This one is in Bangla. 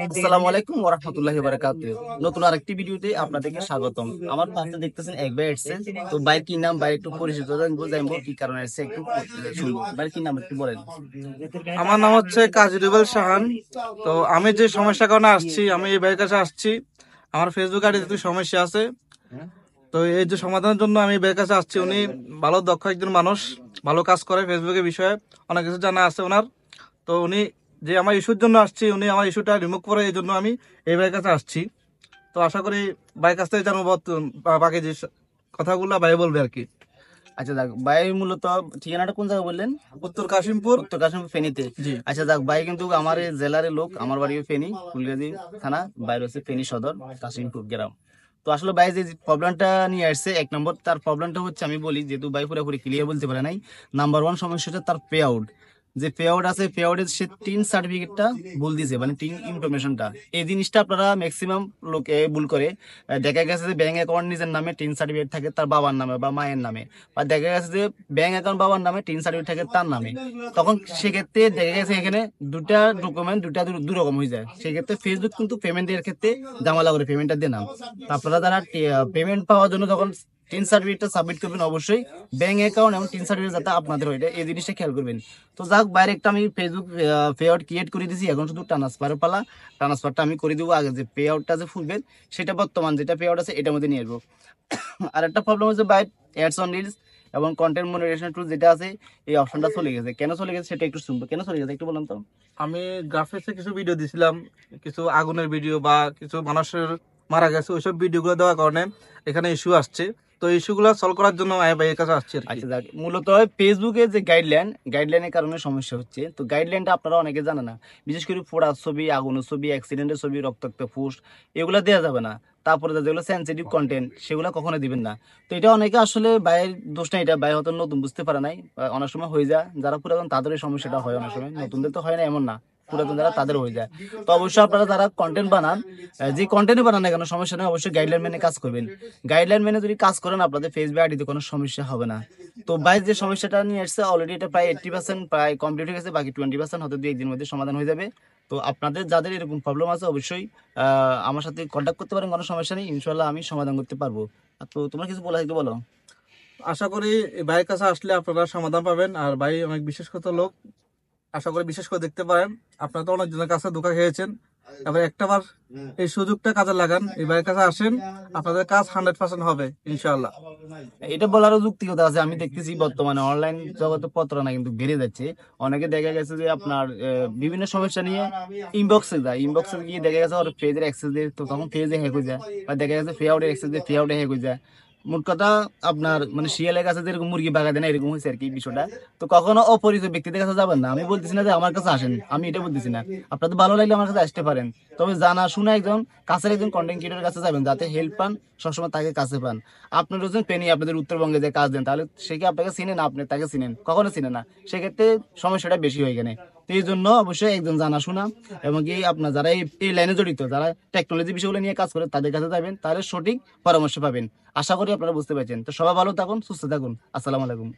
আসসালামু আলাইকুম ওয়া রাহমাতুল্লাহি ওয়া বারাকাতুহু। নতুন আরেকটি ভিডিওতে আপনাদেরকে স্বাগতম। আমার পাশে দেখতেছেন এক ভাই এসেছেন। তো ভাইয়ের কি নাম, ভাই একটু পরিচিত জানবো কি কারণে এসেছে একটু শুনবো। ভাইয়ের কি নাম একটু বলেন। আমার নাম হচ্ছে কাজী রুবেল শাহান। তো আমি যে সমস্যার কারণে আসছি, আমি এই ভাইয়ের কাছে আসছি। আমার ফেসবুক আইডিতে একটু সমস্যা আছে। তো এই যে সমাধানের জন্য আমি এই ভাইয়ের কাছে আসছি। উনি ভালো দক্ষ একজন মানুষ, ভালো কাজ করে ফেসবুকের বিষয়ে, অনেক কিছু জানা আছে ওনার। তো উনি যে আমার ইস্যুর জন্য আসছি, উনি আমার ইস্যুটা রিমুভ করে, এই জন্য আমি এই ভাইয়ের কাছে আসছি। তো আশা করি ভাইয়ের কাছ থেকে জানবো বাকি যে কথাগুলো ভাই বলবে আর কি। আচ্ছা যাক, ভাই মূলত ঠিকানাটা কোন জায়গায় বললেন? উত্তর কাশিমপুর। উত্তর কাশিমপুর, ফেনীতে। জি। আচ্ছা যাক, ভাই কিন্তু আমার এই জেলার লোক, আমার বাড়িও ফেনী, ফুলগাজী থানা, বাইরে হচ্ছে ফেনী সদর, কাশিমপুর গ্রাম। তো আসলে ভাই যে প্রবলেমটা নিয়ে আসছে, এক নম্বর তার প্রবলেমটা হচ্ছে, আমি বলি যেহেতু ভাই পুরোপুরি ক্লিয়ার বলতে পারে নাই। নাম্বার ওয়ান সমস্যাটা তার পে আউট। যে পে আউট আছে, পে আউটের সে টিন সার্টিফিকেটটা ভুল দিছে, মানে টিন ইনফরমেশনটা। এই জিনিসটা আপনারা ম্যাক্সিমাম লোকে ভুল করে। দেখা গেছে যে ব্যাংক অ্যাকাউন্ট নিজের নামে, টিন সার্টিফিকেট থাকে তার বাবার নামে বা মায়ের নামে, বা দেখা গেছে যে ব্যাংক অ্যাকাউন্ট বাবার নামে, টিন সার্টিফিকেট থাকে তার নামে। তখন সেক্ষেত্রে দেখা গেছে এখানে দুটা ডকুমেন্ট দুটা দু রকম হয়ে যায়। সেক্ষেত্রে ফেসবুক কিন্তু পেমেন্টের ক্ষেত্রে জামালা করে পেমেন্টটা দিয়ে নাম। আপনারা যারা পেমেন্ট পাওয়ার জন্য যখন টিন সার্টিফিকেটটা সাবমিট করবেন, অবশ্যই ব্যাংক অ্যাকাউন্ট এবং টিন সার্টিফিকেট যাতে আপনাদের হয়, এই জিনিসটা খেয়াল করবেন। তো যাক, বাইরে একটা আমি ফেসবুক পে আউট ক্রিয়েট করে দিয়েছি, এখন শুধু ট্রান্সফারের পালা। ট্রান্সফারটা আমি করে দেবো। আগে যে পে আউটটা যে ফুলবেন, সেটা বর্তমান যেটা পে আউট আছে এটার মধ্যে নিয়ে আসবো। আর একটা প্রবলেম হচ্ছে ভাই, অ্যাডস অন রিলস এবং কন্টেন্ট মনিটাইজেশন টুল যেটা আছে, এই অপশনটা চলে গেছে। কেন চলে গেছে সেটা একটু শুনবো। কেন চলে গেছে একটু বলুন তো। আমি গ্রাফিক্সে কিছু ভিডিও দিছিলাম, কিছু আগুনের ভিডিও বা কিছু মানুষের মারা গেছে, ওইসব ভিডিওগুলো দেওয়ার কারণে এখানে ইস্যু আসছে। তো ইস্যুগুলো সলভ করার জন্য আমি ভাইয়ের কাছে আসছি আর কি। আচ্ছা যাক, মূলত ফেসবুকের যে গাইডলাইনের কারণে সমস্যা হচ্ছে। তো গাইডলাইনটা আপনারা অনেকে জানে না। বিশেষ করে পোড়ার ছবি, আগুনের ছবি, অ্যাক্সিডেন্টের ছবি, রক্তাক্ত ফুস, এগুলো দেওয়া যাবে না। তারপরে যেগুলো সেন্সিটিভ কন্টেন্ট, সেগুলো কখনো দিবেন না। তো এটা অনেকে আসলে বাইরের দোষ না, এটা বাই হয়তো নতুন বুঝতে পারে নাই। অনেক সময় হয়ে যায় যারা পুরাতন তাদের এই সমস্যাটা হয়, অনেক সময় নতুনদের তো হয় না এমন না, পুরাতন যারা তাদের হয়ে যায়। তো অবশ্যই আপনারা যারা কন্টেন্ট বানান, যে কন্টেন্ট বানান না কেন, সমস্যা নেই, অবশ্যই গাইডলাইন মেনে কাজ করবেন। গাইডলাইন মেনে যদি কাজ করেন, আপনাদের ফেসবুক আইডিতে কোনো সমস্যা হবে না। তো ভাই যে সমস্যাটা নিয়ে আসছে, অলরেডি এটা প্রায় 80% প্রায় কমপ্লিট হয়ে গেছে, বাকি 20% হয়তো 2-1 দিনের মধ্যে সমাধান হয়ে যাবে। তো আপনাদের যাদের এরকম প্রবলেম আছে, অবশ্যই আমার সাথে কন্ট্যাক্ট করতে পারেন, কোনো সমস্যা নেই, ইনশাল্লাহ আমি সমাধান করতে পারবো। তো তোমার কিছু বলা থাকলে বলো। আশা করি এই ভাইয়ের কাছে আসলে আপনারা সমাধান পাবেন। আর ভাই অনেক বিশেষত লোক, আশা করি বিশেষ করে দেখতে পারেন। আপনারা তো অনেকজনের কাছে ধোঁকা খেয়েছেন, এবার একটাবার এই সুযোগটা কাজে লাগান, এই ভাইয়ের কাছে আসেন, আপনাদের কাজ 100% হবে ইনশাআল্লাহ। এটা বলারও যুক্তিকতা আছে। আমি দেখতেছি বর্তমানে অনলাইন জগতে প্রতারণা কিন্তু বেড়ে যাচ্ছে। অনেকে দেখা গেছে যে আপনার বিভিন্ন সমস্যা নিয়ে ইনবক্সে গিয়ে দেখা গেছে ওর পেজের অ্যাক্সেস দিয়ে, তো তখন পেজে হ্যাক হয়ে যায়, বা দেখা গেছে ফে আউটের অ্যাক্সেস দিয়ে ফে আউটে হ্যাক হয়ে যায়। মোট কথা, আপনার মানে শিয়ালের কাছে যেরকম মুরগি বাগা দেয় না, এরকম হয়েছে আর কি বিষয়টা। তো কখনো অপরিচিত ব্যক্তিদের কাছে যাবেন না। আমি বলতেছি না যে আমার কাছে আসেন, আমি এটা বলতেছি না। আপনাদের ভালো লাগলে আমার কাছে আসতে পারেন, তবে জানা শুনে একজন কাছের একজন কন্টেন্ট ক্রিয়েটরের কাছে যাবেন, যাতে হেল্প পান, সবসময় তাকে কাছে পান। আপনার যদি পেনি আপনাদের উত্তরবঙ্গে যে কাজ দেন, তাহলে সে কি আপনাকে চিনে না, আপনি তাকে চিনেন, কখনো চিনে না। সেক্ষেত্রে সমস্যাটা বেশি হয় এখানে। তো এই জন্য অবশ্যই একজন জানাশোনা এবং কি আপনার যারা এই লাইনে জড়িত, যারা টেকনোলজি বিষয়গুলো নিয়ে কাজ করে, তাদের কাছে যাবেন, তাহলে সঠিক পরামর্শ পাবেন। আশা করি আপনারা বুঝতে পারছেন। তো সবাই ভালো থাকুন, সুস্থ থাকুন। আসসালামু আলাইকুম।